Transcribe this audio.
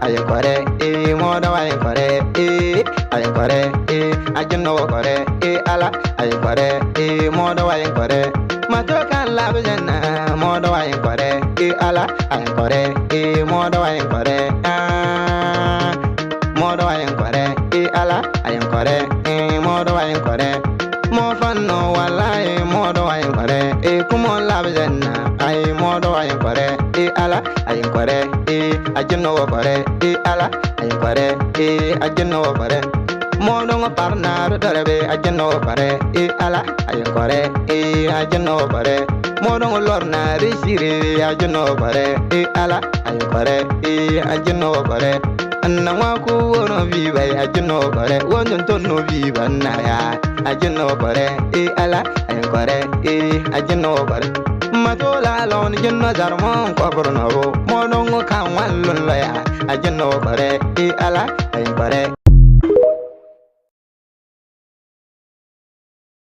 ayin kore modo ayin kore ayin kore ajinno kore ala ayin kore modo ayin kore mato kan labu janna modo ayin kore ala ayin kore modo ayin kore modo ayin kore ala ayin kore modo ayin kore mo fanno wallahi modo ayin kore kumo labu janna ay modo ayin kore ala ayin kore ajinno kore ala ayin kore ajinno kore modo ngo parnar darbe ajinno kore ala ayin kore ajinno kore modo ngo lorna risire ajinno kore ala ayin kore ajinno kore anna waku wono viva ajinno kore wonjon tonno viva na ya ajinno kore ala ayin kore ajinno kore matola lon jinno zarmon kobrno mo non kan wallon la ya ajinno kore ala ayin kore